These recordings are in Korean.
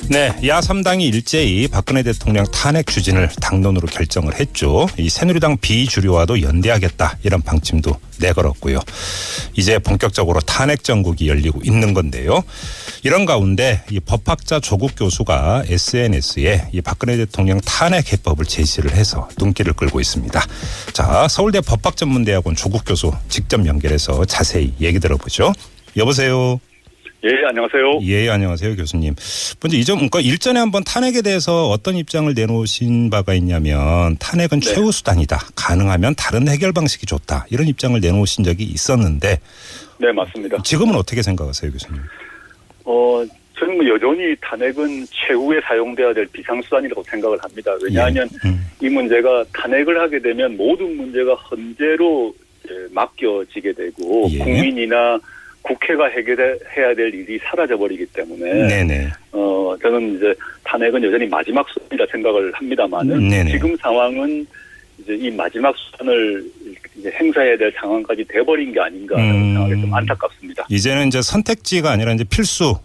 네, 야3당이 일제히 박근혜 대통령 탄핵 추진을 당론으로 결정을 했죠. 이 새누리당 비주류와도 연대하겠다 이런 방침도 내걸었고요. 이제 본격적으로 탄핵 정국이 열리고 있는 건데요. 이런 가운데 이 법학자 조국 교수가 SNS에 이 박근혜 대통령 탄핵 해법을 제시를 해서 눈길을 끌고 있습니다. 자, 서울대 법학전문대학원 조국 교수 직접 연결해서 자세히 얘기 들어보죠. 여보세요. 예, 안녕하세요. 예, 안녕하세요, 교수님. 먼저 그러니까 일전에 한번 탄핵에 대해서 어떤 입장을 내놓으신 바가 있냐면 탄핵은 네. 최후 수단이다. 가능하면 다른 해결 방식이 좋다. 이런 입장을 내놓으신 적이 있었는데. 네, 맞습니다. 지금은 어떻게 생각하세요, 교수님? 저는 뭐 여전히 탄핵은 최후에 사용돼야 될 비상수단이라고 생각을 합니다. 왜냐하면 이 문제가 탄핵을 하게 되면 모든 문제가 헌재로 이제 맡겨지게 되고 예. 국민이나 국회가 해결해야 될 일이 사라져버리기 때문에 네네. 저는 이제 탄핵은 여전히 마지막 수단이라 생각을 합니다만은 네네. 지금 상황은 이제 이 마지막 수단을 이제 행사해야 될 상황까지 돼버린 게 아닌가 하는 생각이 좀 안타깝습니다. 이제는 이제 선택지가 아니라 이제 필수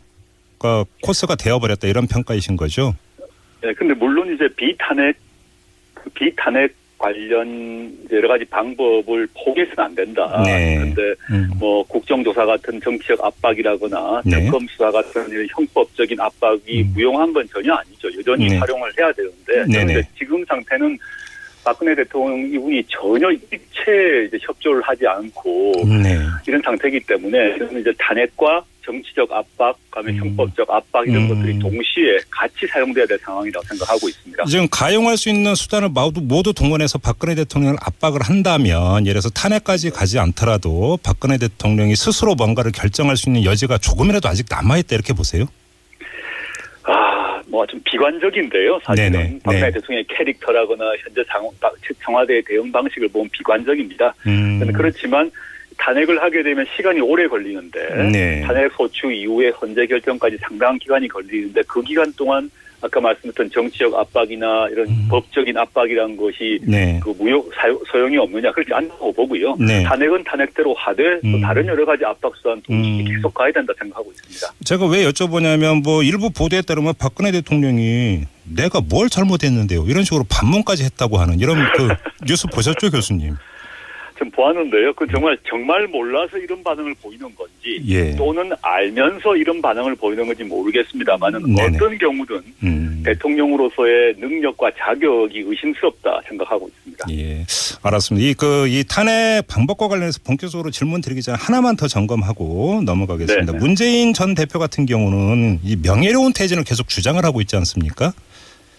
코스가 되어버렸다 이런 평가이신 거죠? 네, 근데 물론 이제 비탄핵 관련 여러 가지 방법을 포기해서는 안 된다. 네. 그런데 뭐 국정조사 같은 정치적 압박이라거나 네. 특검 수사 같은 이런 형법적인 압박이 무용한 건 전혀 아니죠. 여전히 네. 활용을 해야 되는데 그런데 지금 상태는 박근혜 대통령 이분이 전혀 일체 이제 협조를 하지 않고 네. 이런 상태이기 때문에 저는 이제 탄핵과 정치적 압박, 그다음에 형법적 압박 이런 것들이 동시에 같이 사용돼야 될 상황이라고 생각하고 있습니다. 지금 가용할 수 있는 수단을 모두 동원해서 박근혜 대통령을 압박을 한다면 예를 들어서 탄핵까지 가지 않더라도 박근혜 대통령이 스스로 뭔가를 결정할 수 있는 여지가 조금이라도 아직 남아있다 이렇게 보세요? 뭐 좀 비관적인데요. 사실은 네네. 박근혜 네. 대통령의 캐릭터라거나 현재 청와대의 대응 방식을 보면 비관적입니다. 그렇지만 탄핵을 하게 되면 시간이 오래 걸리는데 네. 탄핵 소추 이후에 헌재 결정까지 상당한 기간이 걸리는데 그 기간 동안 아까 말씀드렸던 정치적 압박이나 이런 법적인 압박이라는 것이 네. 그 소용이 없느냐 그렇지 않다고 보고요. 네. 탄핵은 탄핵대로 하되 또 다른 여러 가지 압박 수단 동시에 계속 가야 된다 생각하고 있습니다. 제가 왜 여쭤보냐면 뭐 일부 보도에 따르면 박근혜 대통령이 내가 뭘 잘못했는데요 이런 식으로 반문까지 했다고 하는 이런 그 뉴스 보셨죠, 교수님? 좀 보았는데요. 그 정말 몰라서 이런 반응을 보이는 건지 예. 또는 알면서 이런 반응을 보이는 건지 모르겠습니다만은 네네. 어떤 경우든 대통령으로서의 능력과 자격이 의심스럽다 생각하고 있습니다. 예, 알았습니다. 이 탄핵 방법과 관련해서 본격적으로 질문 드리기 전에 하나만 더 점검하고 넘어가겠습니다. 네네. 문재인 전 대표 같은 경우는 이 명예로운 퇴진을 계속 주장을 하고 있지 않습니까?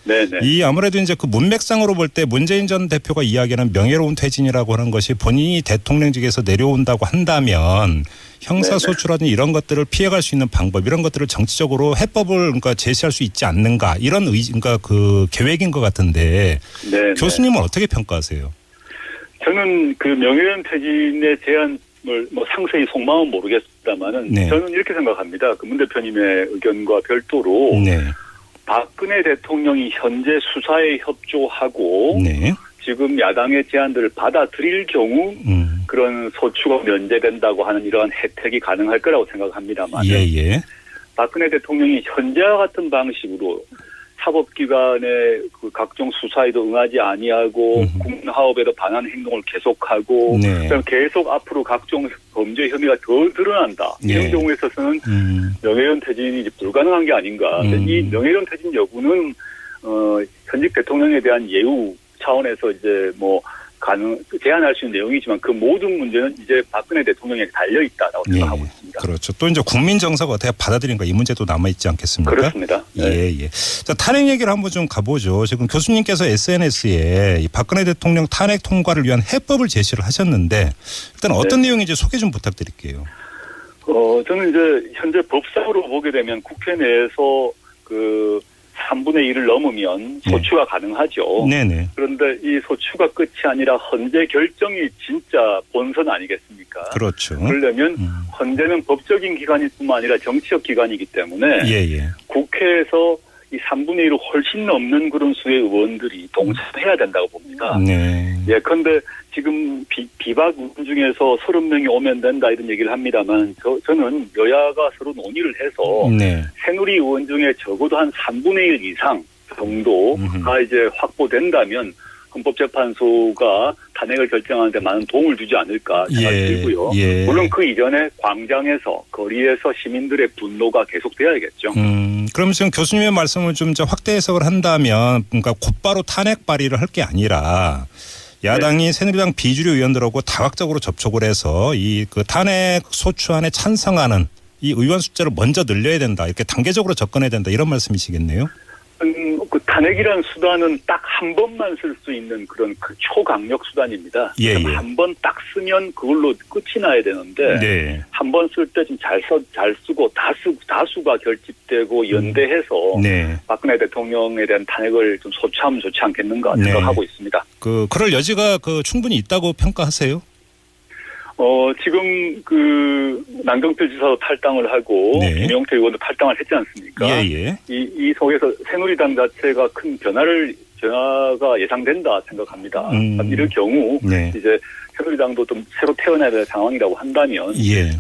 네네. 이 아무래도 이제 그 문맥상으로 볼 때 문재인 전 대표가 이야기하는 명예로운 퇴진이라고 하는 것이 본인이 대통령직에서 내려온다고 한다면 형사소추라든지 이런 것들을 피해갈 수 있는 방법 이런 것들을 정치적으로 해법을 그러니까 제시할 수 있지 않는가 이런 그러니까 그 계획인 것 같은데 네네. 교수님은 어떻게 평가하세요? 저는 그 명예로운 퇴진의 제안을 뭐 상세히 속마음은 모르겠습니다만은 네. 저는 이렇게 생각합니다. 그 문 대표님의 의견과 별도로 네. 박근혜 대통령이 현재 수사에 협조하고 네. 지금 야당의 제안들을 받아들일 경우 그런 소추가 면제된다고 하는 이러한 혜택이 가능할 거라고 생각합니다만 예. 박근혜 대통령이 현재와 같은 방식으로 사법기관의 그 각종 수사에도 응하지 아니하고 국민화업에도 반하는 행동을 계속하고 네. 그럼 계속 앞으로 각종 범죄 혐의가 더 드러난다. 이런 네. 경우에 있어서는 명예로운 퇴진이 이제 불가능한 게 아닌가. 이 명예로운 퇴진 여부는 현직 대통령에 대한 예우 차원에서 이제 뭐 제한할 수 있는 내용이지만 그 모든 문제는 이제 박근혜 대통령에게 달려 있다라고 생각하고 있습니다. 그렇죠. 또 이제 국민 정서가 어떻게 받아들인가 이 문제도 남아 있지 않겠습니까? 그렇습니다. 네. 예. 자, 탄핵 얘기를 한번 좀 가보죠. 지금 교수님께서 SNS에 이 박근혜 대통령 탄핵 통과를 위한 해법을 제시를 하셨는데 일단 어떤 내용인지 소개 좀 부탁드릴게요. 저는 이제 현재 법상으로 보게 되면 국회 내에서 그 3분의 1을 넘으면 소추가 가능하죠. 네네. 그런데 이 소추가 끝이 아니라 헌재 결정이 진짜 본선 아니겠습니까? 그렇죠. 그러려면 헌재는 법적인 기관일 뿐만 아니라 정치적 기관이기 때문에 예. 국회에서 이 3분의 1을 훨씬 넘는 그런 수의 의원들이 동참해야 된다고 봅니다. 네. 그런데 지금 비박 의원 중에서 30명이 오면 된다 이런 얘기를 합니다만 저는 여야가 서로 논의를 해서 네. 새누리 의원 중에 적어도 한 3분의 1 이상 정도가 이제 확보된다면 헌법재판소가 탄핵을 결정하는 데 많은 도움을 주지 않을까 생각이 들고요. 물론 그 이전에 광장에서 거리에서 시민들의 분노가 계속돼야겠죠. 그럼 지금 교수님의 말씀을 좀 확대 해석을 한다면 그러니까 곧바로 탄핵 발의를 할 게 아니라 야당이 새누리당 비주류 의원들하고 다각적으로 접촉을 해서 이 그 탄핵 소추안에 찬성하는 이 의원 숫자를 먼저 늘려야 된다. 이렇게 단계적으로 접근해야 된다. 이런 말씀이시겠네요. 그 탄핵이라는 수단은 딱 한 번만 쓸 수 있는 그런 그 초강력 수단입니다. 한 번 딱 쓰면 그걸로 끝이 나야 되는데 한 번 쓸 때 좀 잘 쓰고 다수가 결집되고 연대해서 박근혜 대통령에 대한 탄핵을 좀 소추하면 좋지 않겠는가 생각하고 있습니다. 그럴 여지가 충분히 있다고 평가하세요? 지금 남경필 지사도 탈당을 하고 김용태 의원도 탈당을 했지 않습니까? 이 속에서 새누리당 자체가 큰 변화가 예상된다 생각합니다. 이럴 경우 이제 새누리당도 좀 새로 태어나야 될 상황이라고 한다면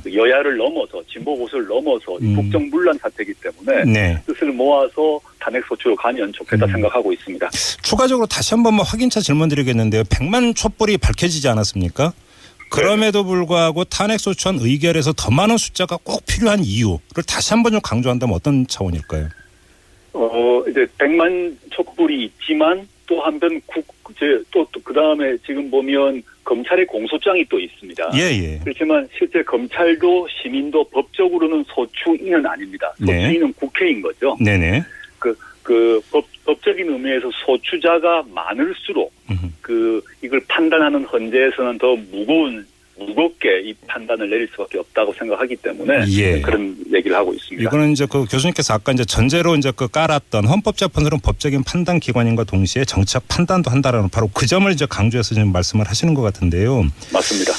여야를 넘어서 진보 보수를 넘어서 국정문란 사태이기 때문에 뜻을 모아서 탄핵 소추로 가면 좋겠다 생각하고 있습니다. 추가적으로 다시 한 번만 확인차 질문 드리겠는데요. 100만 촛불이 밝혀지지 않았습니까? 그럼에도 불구하고 탄핵 소추안 의결에서 더 많은 숫자가 꼭 필요한 이유를 다시 한번 좀 강조한다면 어떤 차원일까요? 이제 100만 촛불이 있지만 또 한편 또 그다음에 지금 보면 검찰의 공소장이 또 있습니다. 그렇지만 실제 검찰도 시민도 법적으로는 소추인은 아닙니다. 소추인은 국회인 거죠. 법적인 의미에서 소추자가 많을수록 이걸 판단하는 헌재에서는 더 무겁게 이 판단을 내릴 수밖에 없다고 생각하기 때문에 그런 얘기를 하고 있습니다. 이거는 이제 교수님께서 아까 이제 전제로 이제 깔았던 헌법재판소는 법적인 판단 기관인과 동시에 정치적 판단도 한다라는 바로 그 점을 이제 강조해서 지금 말씀을 하시는 것 같은데요. 맞습니다.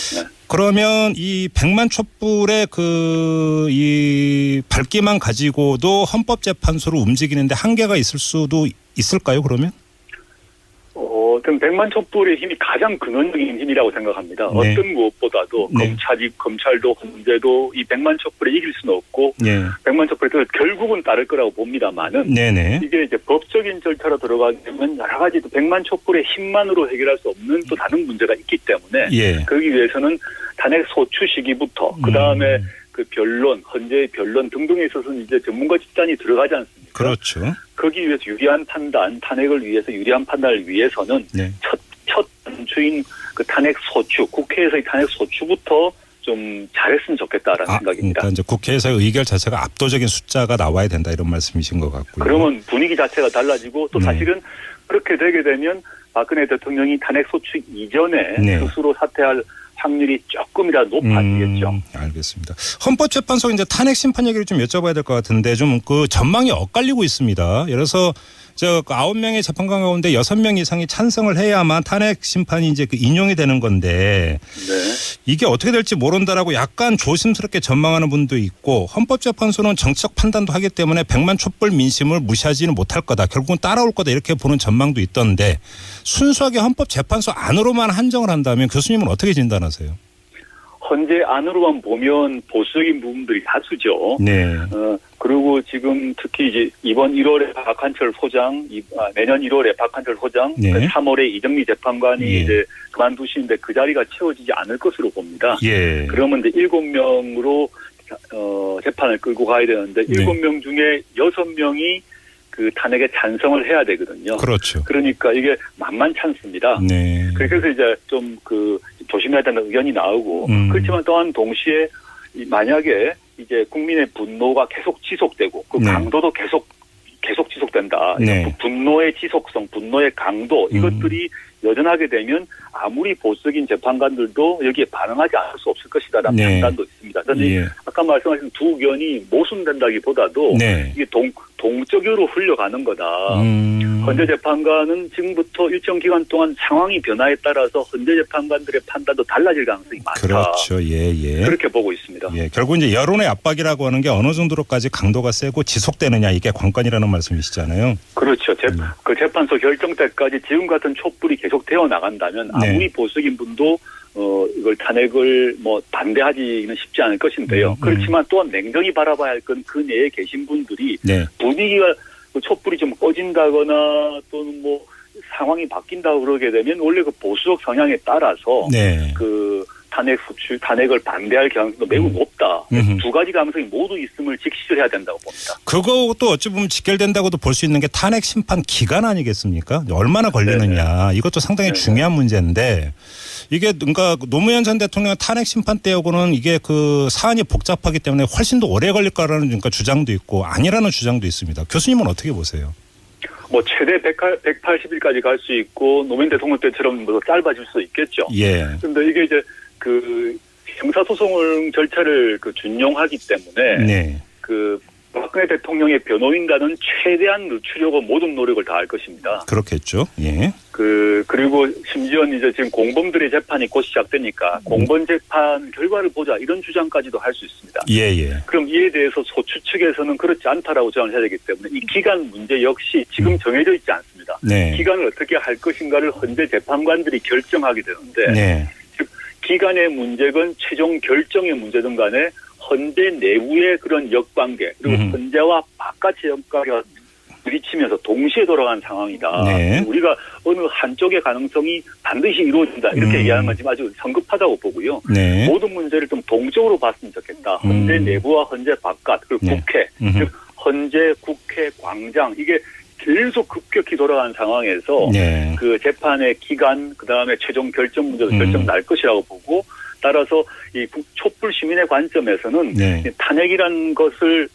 그러면 이 100만 촛불의 이 밝기만 가지고도 헌법재판소를 움직이는데 한계가 있을 수도 있을까요, 그러면? 저는 100만 촛불의 힘이 가장 근원적인 힘이라고 생각합니다. 어떤 무엇보다도 검찰도 헌재도 이 100만 촛불에 이길 수는 없고 100만 촛불에 결국은 따를 거라고 봅니다만은 이게 이제 법적인 절차로 들어가게 되면 여러 가지 또 100만 촛불의 힘만으로 해결할 수 없는 또 다른 문제가 있기 때문에 거기 위해서는 탄핵 소추 시기부터 그다음에 그 변론, 헌재의 변론 등등에 있어서는 이제 전문가 집단이 들어가지 않습니까? 그렇죠. 거기 위해서 유리한 판단, 탄핵을 위해서 유리한 판단을 위해서는 첫 단추인 그 탄핵 소추, 국회에서의 탄핵 소추부터 좀 잘했으면 좋겠다라는 생각입니다. 그러니까 이제 국회에서의 의결 자체가 압도적인 숫자가 나와야 된다 이런 말씀이신 것 같고요. 그러면 분위기 자체가 달라지고 또 사실은 그렇게 되게 되면 박근혜 대통령이 탄핵 소추 이전에 스스로 사퇴할 확률이 조금이라도 높아지겠죠. 알겠습니다. 헌법재판소 이제 탄핵 심판 얘기를 좀 여쭤봐야 될 것 같은데 좀 그 전망이 엇갈리고 있습니다. 예를 들어서 9명의 재판관 가운데 6명 이상이 찬성을 해야만 탄핵 심판이 이제 인용이 되는 건데 이게 어떻게 될지 모른다라고 약간 조심스럽게 전망하는 분도 있고 헌법재판소는 정치적 판단도 하기 때문에 100만 촛불 민심을 무시하지는 못할 거다. 결국은 따라올 거다. 이렇게 보는 전망도 있던데 순수하게 헌법재판소 안으로만 한정을 한다면 교수님은 어떻게 진단하세요? 헌재 안으로만 보면 보수적인 부분들이 다수죠. 그리고 지금 특히 이제 이번 1월에 박한철 소장, 내년 1월에 박한철 소장, 3월에 이정미 재판관이 이제 그만두시는데 그 자리가 채워지지 않을 것으로 봅니다. 그러면 이제 7명으로 재판을 끌고 가야 되는데 7명 중에 6명이 그 탄핵에 찬성을 해야 되거든요. 그렇죠. 그러니까 이게 만만치 않습니다. 그래서 이제 좀 조심해야 되는 의견이 나오고 그렇지만 또한 동시에 만약에 이제 국민의 분노가 계속 지속되고 그 강도도 계속 지속된다. 분노의 지속성, 분노의 강도 이것들이 여전하게 되면 아무리 보수적인 재판관들도 여기에 반응하지 않을 수 없을 것이다라는 판단도 있습니다. 저는 아까 말씀하신 두 의견이 모순된다기보다도 네. 이게 동적으로 흘러가는 거다. 헌재 재판관은 지금부터 일정 기간 동안 상황이 변화에 따라서 헌재 재판관들의 판단도 달라질 가능성이 많다. 그렇죠. 예. 그렇게 보고 있습니다. 예. 결국 이제 여론의 압박이라고 하는 게 어느 정도로까지 강도가 세고 지속되느냐 이게 관건이라는 말씀이시잖아요. 그렇죠. 그 재판소 결정 때까지 지금 같은 촛불이 계속 되어 나간다면 아무리 보수적인 분도 이걸 탄핵을 반대하지는 쉽지 않을 것인데요. 그렇지만 또한 냉정히 바라봐야 할 건 그 내에 계신 분들이 분위기가 촛불이 좀 꺼진다거나 또는 상황이 바뀐다고 그러게 되면 원래 그 보수적 성향에 따라서 그 탄핵을 반대할 가능성도 매우 높다. 두 가지 가능성이 모두 있음을 직시를 해야 된다고 봅니다. 그것도 어찌 보면 직결된다고도 볼 수 있는 게 탄핵 심판 기간 아니겠습니까? 얼마나 걸리느냐. 네네. 이것도 상당히 중요한 문제인데 이게 그러니까 노무현 전 대통령 탄핵 심판 때하고는 이게 그 사안이 복잡하기 때문에 훨씬 더 오래 걸릴 거라는 그러니까 주장도 있고 아니라는 주장도 있습니다. 교수님은 어떻게 보세요? 최대 180일까지 갈 수 있고 노무현 대통령 때처럼 짧아질 수 있겠죠. 예. 그런데 이게 이제 그 형사소송 절차를 준용하기 때문에 그 박근혜 대통령의 변호인단은 최대한 늦추려고 모든 노력을 다할 것입니다. 그렇겠죠. 예. 그리고 심지어 이제 지금 공범들의 재판이 곧 시작되니까 공범 재판 결과를 보자 이런 주장까지도 할 수 있습니다. 예. 그럼 이에 대해서 소추 측에서는 그렇지 않다라고 주장을 해야 되기 때문에 이 기간 문제 역시 지금 정해져 있지 않습니다. 기간을 어떻게 할 것인가를 헌재 재판관들이 결정하게 되는데 즉 기간의 문제건 최종 결정의 문제든 간에 헌재 내부의 그런 역관계 그리고 헌재와 바깥의 역관계가 부딪히면서 동시에 돌아가는 상황이다. 우리가 어느 한쪽의 가능성이 반드시 이루어진다. 이렇게 얘기하는 건 지금 아주 성급하다고 보고요. 모든 문제를 좀 동적으로 봤으면 좋겠다. 헌재 내부와 헌재 바깥 그리고 국회 즉 헌재 국회 광장 이게 계속 급격히 돌아가는 상황에서 그 재판의 기간 그다음에 최종 결정 문제도 결정 날 것이라고 보고 따라서 이 촛불 시민의 관점에서는 탄핵이라는 것을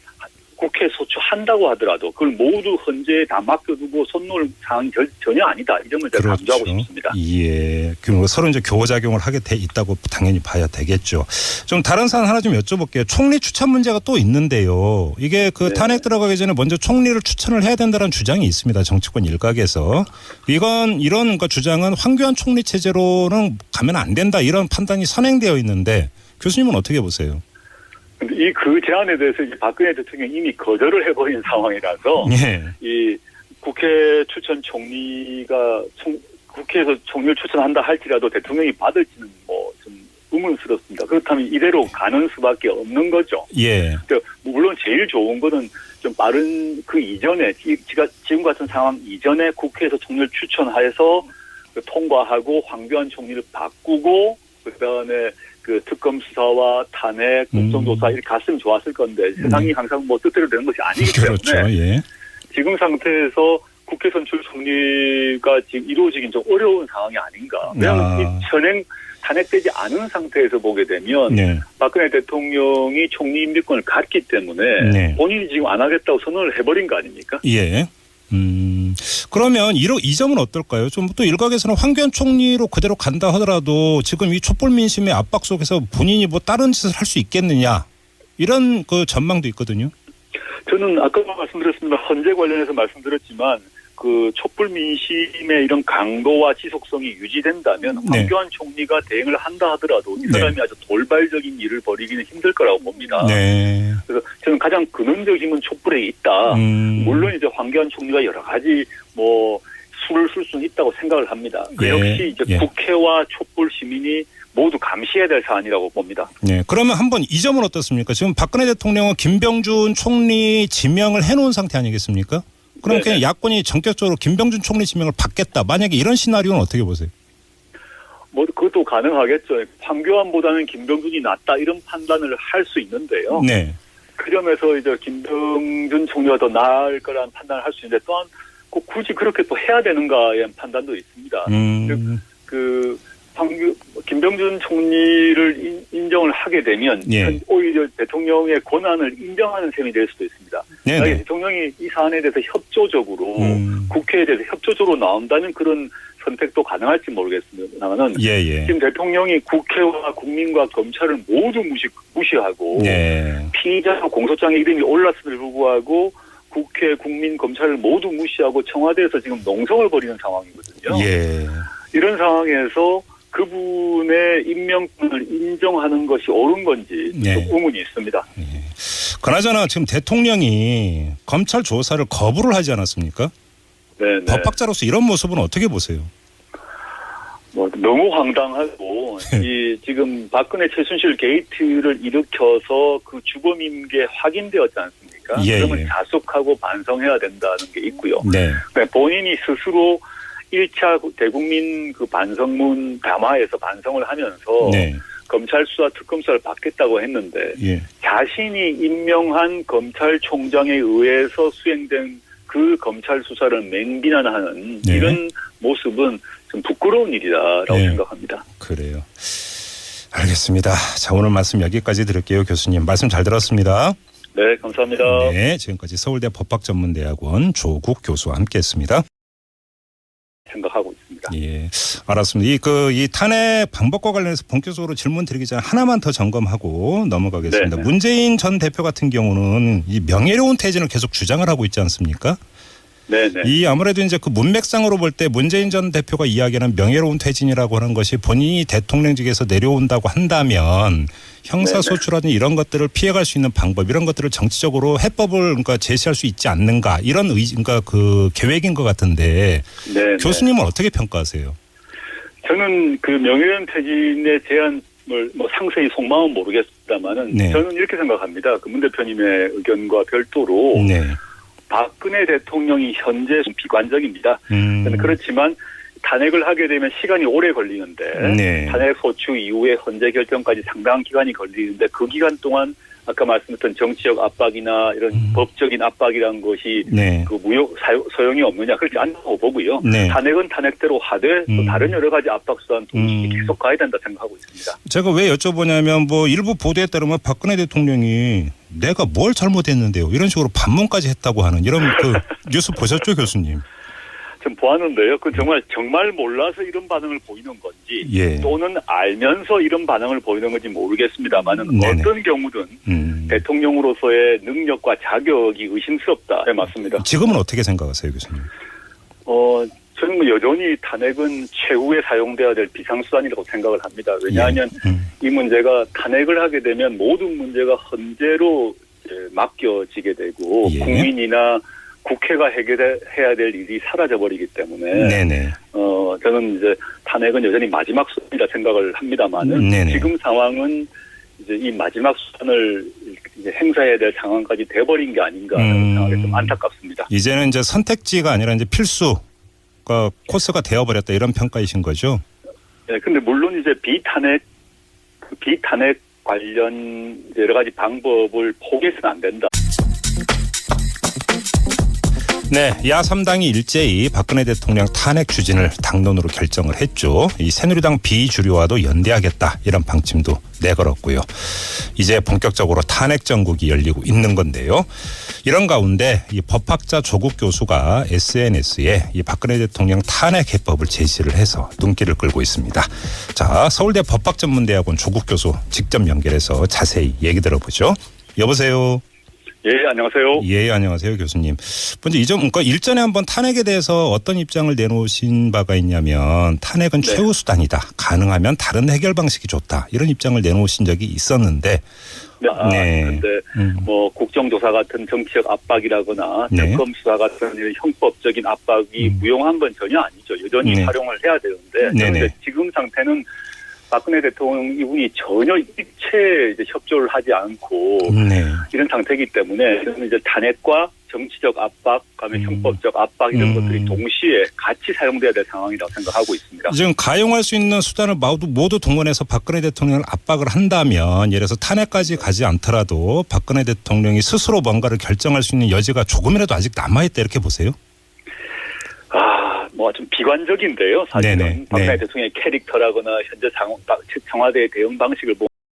국회에 소추한다고 하더라도 그걸 모두 헌재에 다 맡겨두고 손놓을 상황이 전혀 아니다. 이 점을 제가 강조하고 싶습니다. 예. 서로 이제 교호작용을 하게 돼 있다고 당연히 봐야 되겠죠. 좀 다른 사안 하나 좀 여쭤볼게요. 총리 추천 문제가 또 있는데요. 이게 탄핵 들어가기 전에 먼저 총리를 추천을 해야 된다는 주장이 있습니다. 정치권 일각에서. 이런 주장은 황교안 총리 체제로는 가면 안 된다. 이런 판단이 선행되어 있는데 교수님은 어떻게 보세요? 근데 그 제안에 대해서 이제 박근혜 대통령이 이미 거절을 해버린 상황이라서 이 국회 추천 총리가 국회에서 총리를 추천한다 할지라도 대통령이 받을지는 좀 의문스럽습니다. 그렇다면 이대로 가는 수밖에 없는 거죠. 물론 제일 좋은 거는 좀 빠른 그 이전에 지금 같은 상황 이전에 국회에서 총리를 추천해서 통과하고 황교안 총리를 바꾸고 그다음에 그 특검 수사와 탄핵, 국정조사 이렇게 갔으면 좋았을 건데 세상이 항상 뜻대로 되는 것이 아니기 때문에 지금 상태에서 국회 선출 총리가 지금 이루어지긴 좀 어려운 상황이 아닌가. 왜냐하면 이 현행 탄핵되지 않은 상태에서 보게 되면 박근혜 대통령이 총리 임명권을 갖기 때문에 본인이 지금 안 하겠다고 선언을 해버린 거 아닙니까? 그러면 이 점은 어떨까요? 좀 또 일각에서는 황교안 총리로 그대로 간다 하더라도 지금 이 촛불 민심의 압박 속에서 본인이 다른 짓을 할 수 있겠느냐 이런 그 전망도 있거든요. 저는 아까 말씀드렸습니다. 헌재 관련해서 말씀드렸지만 그 촛불 민심의 이런 강도와 지속성이 유지된다면 황교안 총리가 대행을 한다 하더라도 이 사람이 아주 돌발적인 일을 벌이기는 힘들 거라고 봅니다. 그래서 저는 가장 근원적 힘은 촛불에 있다. 물론 이제 황교안 총리가 여러 가지 수를 쓸 수는 있다고 생각을 합니다. 역시 이제 국회와 촛불 시민이 모두 감시해야 될 사안이라고 봅니다. 그러면 한번 이 점은 어떻습니까? 지금 박근혜 대통령은 김병준 총리 지명을 해놓은 상태 아니겠습니까? 그럼 그냥 야권이 전격적으로 김병준 총리 지명을 받겠다. 만약에 이런 시나리오는 어떻게 보세요? 그것도 가능하겠죠. 황교안보다는 김병준이 낫다 이런 판단을 할 수 있는데요. 그 점에서 이제 김병준 총리가 더 나을 거라는 판단을 할 수 있는데 또한 굳이 그렇게 또 해야 되는가의 판단도 있습니다. 즉 김병준 총리를 인정을 하게 되면 오히려 대통령의 권한을 인정하는 셈이 될 수도 있습니다. 대통령이 이 사안에 대해서 협조적으로 국회에 대해서 협조적으로 나온다면 그런 선택도 가능할지 모르겠습니다만은 예. 지금 대통령이 국회와 국민과 검찰을 모두 무시하고 피의자 공소장에 이름이 올랐음에도 불구하고 국회, 국민, 검찰을 모두 무시하고 청와대에서 지금 농성을 벌이는 상황이거든요. 이런 상황에서 그분의 임명권을 인정하는 것이 옳은 건지 좀 의문이 있습니다. 그나저나 지금 대통령이 검찰 조사를 거부를 하지 않았습니까? 네. 법학자로서 이런 모습은 어떻게 보세요? 너무 황당하고 지금 박근혜 최순실 게이트를 일으켜서 그 주범인 게 확인되었지 않습니까? 그러면 자숙하고 반성해야 된다는 게 있고요. 그러니까 본인이 스스로 1차 대국민 그 반성문 담화에서 반성을 하면서 검찰 수사 특검 수사를 받겠다고 했는데 자신이 임명한 검찰총장에 의해서 수행된 그 검찰 수사를 맹비난하는 이런 모습은 좀 부끄러운 일이다라고 생각합니다. 그래요. 알겠습니다. 자, 오늘 말씀 여기까지 들을게요. 교수님 말씀 잘 들었습니다. 네, 감사합니다. 네, 지금까지 서울대 법학전문대학원 조국 교수와 함께했습니다. 생각하고 있습니다. 예, 알았습니다. 이 탄핵 방법과 관련해서 본격적으로 질문 드리기 전에 하나만 더 점검하고 넘어가겠습니다. 문재인 전 대표 같은 경우는 이 명예로운 퇴진을 계속 주장을 하고 있지 않습니까? 이 아무래도 이제 그 문맥상으로 볼 때 문재인 전 대표가 이야기하는 명예로운 퇴진이라고 하는 것이 본인이 대통령직에서 내려온다고 한다면 형사소추라든지 이런 것들을 피해갈 수 있는 방법 이런 것들을 정치적으로 해법을 그러니까 제시할 수 있지 않는가 이런 그러니까 그 계획인 것 같은데 교수님은 어떻게 평가하세요? 저는 그 명예로운 퇴진의 제안을 상세히 속마음은 모르겠습니다만은 저는 이렇게 생각합니다. 그 문 대표님의 의견과 별도로 박근혜 대통령이 현재 비관적입니다. 그렇지만 탄핵을 하게 되면 시간이 오래 걸리는데 탄핵 소추 이후에 헌재 결정까지 상당한 기간이 걸리는데 그 기간 동안 아까 말씀드렸던 정치적 압박이나 이런 법적인 압박이라는 것이 그 소용이 없느냐 그렇지 않다고 보고요. 탄핵은 탄핵대로 하되 또 다른 여러 가지 압박 수단 동시에 계속 가야 된다 생각하고 있습니다. 제가 왜 여쭤보냐면 일부 보도에 따르면 박근혜 대통령이 내가 뭘 잘못했는데요 이런 식으로 반문까지 했다고 하는 이런 그 뉴스 보셨죠, 교수님? 좀 보았는데요. 그 정말 몰라서 이런 반응을 보이는 건지 또는 알면서 이런 반응을 보이는 건지 모르겠습니다만은 어떤 경우든 대통령으로서의 능력과 자격이 의심스럽다. 네, 맞습니다. 지금은 어떻게 생각하세요, 교수님? 저는 여전히 탄핵은 최후에 사용돼야 될 비상수단이라고 생각을 합니다. 왜냐하면 이 문제가 탄핵을 하게 되면 모든 문제가 헌재로 맡겨지게 되고 국민이나 국회가 해결해야 될 일이 사라져버리기 때문에 저는 이제 탄핵은 여전히 마지막 수단이라 생각을 합니다만은 지금 상황은 이제 이 마지막 수단을 이제 행사해야 될 상황까지 돼버린 게 아닌가 하는 생각이 좀 안타깝습니다. 이제는 이제 선택지가 아니라 이제 필수가 코스가 되어버렸다 이런 평가이신 거죠? 네, 근데 물론 이제 비탄핵 관련 여러 가지 방법을 포기해서는 안 된다. 네, 야 3당이 일제히 박근혜 대통령 탄핵 추진을 당론으로 결정을 했죠. 이 새누리당 비주류와도 연대하겠다 이런 방침도 내걸었고요. 이제 본격적으로 탄핵 정국이 열리고 있는 건데요. 이런 가운데 이 법학자 조국 교수가 SNS에 이 박근혜 대통령 탄핵 해법을 제시를 해서 눈길을 끌고 있습니다. 자, 서울대 법학전문대학원 조국 교수 직접 연결해서 자세히 얘기 들어보죠. 여보세요. 예, 안녕하세요. 예, 안녕하세요, 교수님. 먼저 그러니까 일전에 한번 탄핵에 대해서 어떤 입장을 내놓으신 바가 있냐면 탄핵은 최후 수단이다. 가능하면 다른 해결 방식이 좋다. 이런 입장을 내놓으신 적이 있었는데. 그런데 국정조사 같은 정치적 압박이라거나 특검 수사 같은 이런 형법적인 압박이 무용한 건 전혀 아니죠. 여전히 활용을 해야 되는데 그런데 지금 상태는 박근혜 대통령 이분이 전혀 일체 협조를 하지 않고 이런 상태이기 때문에 이제 탄핵과 정치적 압박, 그다음에 형법적 압박 이런 것들이 동시에 같이 사용돼야 될 상황이라고 생각하고 있습니다. 지금 가용할 수 있는 수단을 모두 동원해서 박근혜 대통령을 압박을 한다면 예를 들어서 탄핵까지 가지 않더라도 박근혜 대통령이 스스로 뭔가를 결정할 수 있는 여지가 조금이라도 아직 남아있다 이렇게 보세요? 좀 비관적인데요. 사실은 박근혜 대통령의 캐릭터라거나 현재 청와대의 대응 방식을 보면